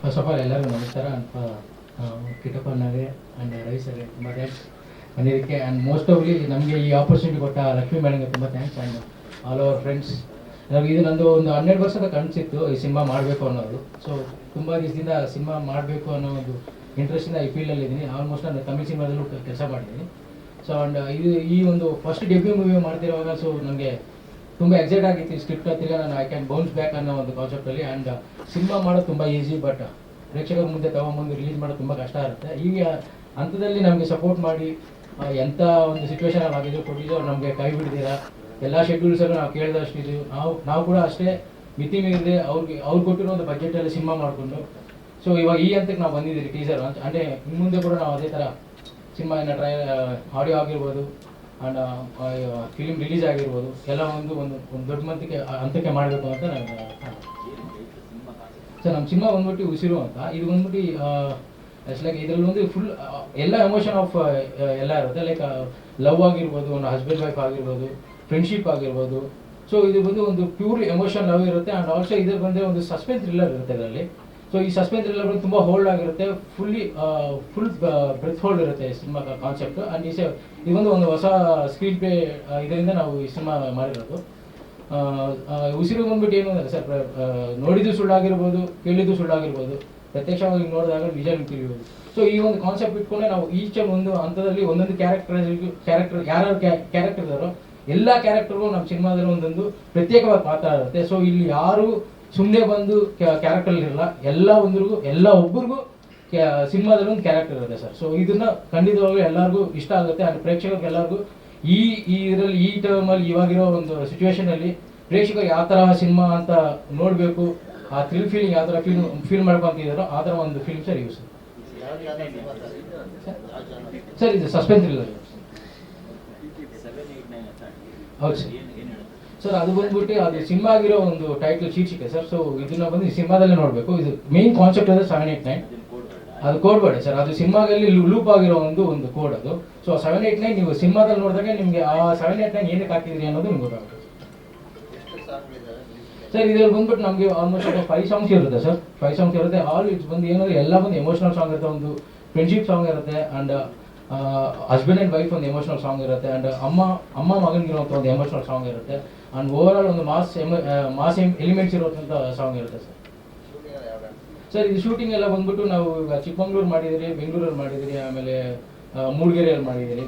First of all ಎಲ್ಲರಿಗೂ ನಮಸ್ಕಾರ. Kittappa ಅಣ್ಣಗೆ and Ravi ಸರ್ಗೆ ತುಂಬ ಥ್ಯಾಂಕ್ಸ್ ಬಂದಿದ್ದಕ್ಕೆ. ಆ್ಯಂಡ್ ಮೋಸ್ಟ್ ಆಫ್ಲಿ ನಮಗೆ ಈ ಆಪರ್ಚುನಿಟಿ ಕೊಟ್ಟ ಲಕ್ಷ್ಮೀ ಮೇಡಮ್ಗೆ ತುಂಬ thanks. And all our friends. ನಮಗೆ ಇದು ನಂದು ಒಂದು 12 ವರ್ಷದ ಕನಸಿತ್ತು ಈ ಸಿನಿಮಾ ಮಾಡಬೇಕು ಅನ್ನೋದು. ಸೊ ತುಂಬ ದಿವಸದಿಂದ ಸಿನಿಮಾ ಮಾಡಬೇಕು ಅನ್ನೋ ಒಂದು ಇಂಟ್ರೆಸ್ಟಿಂದ ಈ ಫೀಲ್ಡಲ್ಲಿ ಇದ್ದೀನಿ. ಆಲ್ಮೋಸ್ಟ್ ನಾನು ತಮಿಳ್ ಸಿನಿಮಾದಲ್ಲೂ ಕೆಲಸ ಮಾಡಿದ್ದೀನಿ. ಸೊ ಆ್ಯಂಡ್ ಈ ಒಂದು ಫಸ್ಟ್ ಡೆಬ್ಯೂ ಮೂವಿ ಮಾಡ್ತಿರುವಾಗ ಸೊ ನನಗೆ ತುಂಬ ಎಕ್ಸೈಟ್ ಆಗಿತ್ತು. ಈ ಸ್ಕ್ರಿಪ್ಟ್ ಹತ್ತಿರ ನಾನು ಐ ಕ್ಯಾನ್ ಬೌನ್ಸ್ ಬ್ಯಾಕ್ ಅನ್ನೋ ಒಂದು ಕಾನ್ಸೆಪ್ಟಲ್ಲಿ. ಆ್ಯಂಡ್ ಸಿನಿಮಾ ಮಾಡೋದು ತುಂಬ ಈಸಿ, ಬಟ್ ಪ್ರೇಕ್ಷಕರ ಮುಂದೆ ತಗೊಂಬಂದು ರಿಲೀಸ್ ಮಾಡೋದು ತುಂಬ ಕಷ್ಟ ಇರುತ್ತೆ. ಈಗ ಹಂತದಲ್ಲಿ ನಮಗೆ ಸಪೋರ್ಟ್ ಮಾಡಿ ಎಂಥ ಒಂದು ಸಿಚುವೇಶನಲ್ಲಿ ಆಗಿದ್ದು ಪ್ರೊಡ್ಯೂಸರ್ ನಮಗೆ ಕೈ ಬಿಡ್ದಿರಾ ಎಲ್ಲ ಶೆಡ್ಯೂಲ್ಸಲ್ಲೂ ನಾವು ಕೇಳಿದಷ್ಟು ಇದು ನಾವು ಕೂಡ ಅಷ್ಟೇ ಮಿತಿ ಮೀರಿದೆ ಅವ್ರು ಕೊಟ್ಟಿರೋ ಒಂದು ಬಜೆಟಲ್ಲಿ ಸಿನಿಮಾ ಮಾಡಿಕೊಂಡು ಸೊ ಇವಾಗ ಈ ಹಂತಕ್ಕೆ ನಾವು ಬಂದಿದ್ದೀವಿ ಟೀಸರ್ ಅಂತ. ಅಂದರೆ ಇನ್ನು ಮುಂದೆ ಕೂಡ ನಾವು ಅದೇ ಥರ ಸಿನಿಮಾ ಆಡಿಯೋ ಆಗಿರ್ಬೋದು ಆ್ಯಂಡ್ ಫಿಲಿಮ್ ರಿಲೀಸ್ ಆಗಿರ್ಬೋದು ಎಲ್ಲ ಒಂದು ದೊಡ್ಡ ಹಂತಕ್ಕೆ ಮಾಡಬೇಕು ಅಂತ ನಾನು. ಸರ್ ನಮ್ಮ ಸಿನಿಮಾ ಬಂದ್ಬಿಟ್ಟು ಉಸಿರು ಅಂತ. ಇದು ಬಂದ್ಬಿಟ್ಟು ಇಟ್ಸ್ ಲೈಕ್ ಇದರಲ್ಲಿ ಒಂದು ಫುಲ್ ಎಲ್ಲ ಎಮೋಷನ್ ಆಫ್ ಎಲ್ಲ ಇರುತ್ತೆ. ಲೈಕ್ ಲವ್ ಆಗಿರ್ಬೋದು, ಒಂದು ಹಸ್ಬೆಂಡ್ ವೈಫ್ ಆಗಿರ್ಬೋದು, ಫ್ರೆಂಡ್ಶಿಪ್ ಆಗಿರ್ಬೋದು. ಸೊ ಇದು ಬಂದು ಒಂದು ಪ್ಯೂರ್ ಎಮೋಷನ್ ಲವ್ ಇರುತ್ತೆ. ಆ್ಯಂಡ್ ಆಲ್ಸೋ ಇದ್ರ ಬಂದರೆ ಒಂದು ಸಸ್ಪೆನ್ಸ್ ಥ್ರಿಲ್ಲರ್ ಇರುತ್ತೆ ಇದರಲ್ಲಿ. ಸೊ ಈ ಸಸ್ಪೆನ್ಸ್ ಥ್ರಿಲ್ಲರ್ ಬಂದು ತುಂಬ ಹೋಲ್ಡ್ ಆಗಿರುತ್ತೆ, ಫುಲ್ ಬ್ರೆತ್ ಹೋಲ್ಡ್ ಇರುತ್ತೆ ಸಿನಿಮಾ ಕಾನ್ಸೆಪ್ಟ್. ಆ್ಯಂಡ್ ಇದೊಂದು ಹೊಸ ಸ್ಕ್ರೀನ್ ಪ್ಲೇ ಇದರಿಂದ ನಾವು ಈ ಸಿನಿಮಾ ಮಾಡಿರೋದು. ಉಸಿರು ಬಂದ್ಬಿಟ್ಟು ಏನು ಅಂದರೆ ಸರ್, ನೋಡಿದ್ದು ಸುಳ್ಳಾಗಿರ್ಬೋದು, ಕೇಳಿದ್ದು ಸುಳ್ಳಾಗಿರ್ಬೋದು, ಪ್ರತ್ಯಕ್ಷವಾಗಿ ನೋಡಿದಾಗ ನಿಜ ತಿಳಿಯುವುದು. ಸೊ ಈ ಒಂದು ಕಾನ್ಸೆಪ್ಟ್ ಇಟ್ಕೊಂಡೆ ನಾವು ಈಚ್ ಒಂದು ಹಂತದಲ್ಲಿ ಒಂದೊಂದು ಕ್ಯಾರೆಕ್ಟರ್ ಯಾರ್ಯಾರು ಕ್ಯಾರೆಕ್ಟರ್ ಇದ್ದಾರೋ ಎಲ್ಲ ಕ್ಯಾರೆಕ್ಟರ್ಗೂ ನಮ್ಮ ಸಿನಿಮಾದಲ್ಲಿ ಒಂದೊಂದು ಪ್ರತ್ಯೇಕವಾದ ಪಾತ್ರ ಇರುತ್ತೆ. ಸೊ ಇಲ್ಲಿ ಯಾರು ಸುಮ್ಮನೆ ಬಂದು ಕ್ಯಾರೆಕ್ಟರ್ ಇರಲ್ಲ, ಎಲ್ಲ ಒಬ್ಬರಿಗೂ ಸಿನಿಮಾದಲ್ಲಿ ಒಂದು ಕ್ಯಾರೆಕ್ಟರ್ ಇರುತ್ತೆ ಸರ್. ಸೊ ಇದನ್ನ ಖಂಡಿತವಾಗ್ಲೂ ಎಲ್ಲರಿಗೂ ಇಷ್ಟ ಆಗುತ್ತೆ. ಆ್ಯಂಡ್ ಪ್ರೇಕ್ಷಕರಿಗೆ ಎಲ್ಲರಿಗೂ ಇದರಲ್ಲಿ ಈ ಟೈಮಲ್ಲಿ ಇವಾಗಿರೋ ಒಂದು ಸಿಚುವೇಶನಲ್ಲಿ ಪ್ರೇಕ್ಷಕರು ಯಾವ ಥರ ಸಿನಿಮಾ ಅಂತ ನೋಡಬೇಕು, ಆ ಥ್ರಿಲ್ ಫೀಲಿಂಗ್ ಯಾವ ಥರ ಫೀಲ್ ಮಾಡ್ಕೊಂತಿದ್ದಾರೋ ಆ ಥರ ಒಂದು ಫಿಲ್ಮ್ ಸರ್ ಇವು ಸರ್. ಇದು ಸಸ್ಪೆನ್ಸ್ ಥ್ರಿಲ್ಲರ್. ಹೌದು ಸರ್. ಸರ್ ಅದು ಬಂದ್ಬಿಟ್ಟು ಅದು ಸಿನಿಮಾ ಆಗಿರೋ ಒಂದು ಟೈಟಲ್ ಶೀರ್ಷಿಕೆ ಸರ್. ಸೊ ಇದನ್ನ ಬಂದು ಸಿನಿಮಾದಲ್ಲೇ ನೋಡಬೇಕು. ಇದು ಮೇನ್ ಕಾನ್ಸೆಪ್ಟ್ ಇದೆ 789. ಅದು ಕೋಡ್ ಬೇಡ ಸರ್, ಅದು ಸಿನಿಮಾದಲ್ಲಿ ಲೂಪ್ ಆಗಿರೋ ಒಂದು ಕೋಡ್ ಅದು. ಸೊ 789 ನೀವು ಸಿನಿಮಾದಲ್ಲಿ ನೋಡಿದಾಗ ನಿಮಗೆ ಆ 789 ಏನಕ್ಕೆ ಹಾಕಿದ್ರಿ ಅನ್ನೋದು ನಿಮ್ಗೆ ಗೊತ್ತಾಗುತ್ತೆ ಸರ್. ಇದ್ರಲ್ಲಿ ಬಂದ್ಬಿಟ್ಟು ನಮಗೆ ಆಲ್ಮೋಸ್ಟ್ 5 ಸಾಂಗ್ಸ್ ಇರುತ್ತೆ ಸರ್. 5 ಸಾಂಗ್ಸ್ ಇರುತ್ತೆ. ಆಲ್ ಇಟ್ಸ್ ಬಂದು ಏನಾದ್ರು ಎಲ್ಲ ಬಂದು ಎಮೋಷನಲ್ ಸಾಂಗ್ ಇರುತ್ತೆ, ಒಂದು ಫ್ರೆಂಡ್ಶಿಪ್ ಸಾಂಗ್ ಇರುತ್ತೆ, ಆ್ಯಂಡ್ ಹಸ್ಬೆಂಡ್ ಆ್ಯಂಡ್ ವೈಫ್ ಒಂದು ಎಮೋಷನಲ್ ಸಾಂಗ್ ಇರುತ್ತೆ, ಆ್ಯಂಡ್ ಅಮ್ಮ ಮಗನಿಗಿರುವಂಥ ಒಂದು ಎಮೋಷನಲ್ ಸಾಂಗ್ ಇರುತ್ತೆ, ಆ್ಯಂಡ್ ಓವರ್ ಆಲ್ ಒಂದು ಮಾಸ್ ಎಲಿಮೆಂಟ್ಸ್ ಇರುವಂಥ ಸಾಂಗ್ ಇರುತ್ತೆ ಸರ್. ಸರ್ ಇದು ಶೂಟಿಂಗ್ ಎಲ್ಲ ಬಂದ್ಬಿಟ್ಟು ನಾವು ಈಗ ಚಿಕ್ಕಮಂಗ್ಳೂರು ಮಾಡಿದಿರಿ, ಬೆಂಗಳೂರಲ್ಲಿ ಮಾಡಿದಿರಿ, ಆಮೇಲೆ ಮೂಡಿಗೆರೆಯಲ್ಲಿ ಮಾಡಿದಿರಿ,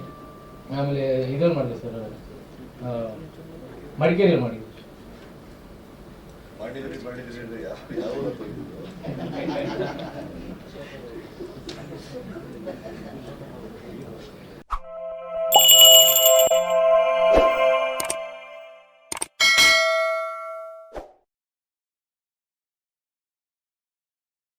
ಆಮೇಲೆ ಇದ್ರಲ್ಲಿ ಮಾಡಿದೆ ಸರ್, ಮಡಿಕೇರಿಯಲ್ಲಿ ಮಾಡಿದ್ವಿ.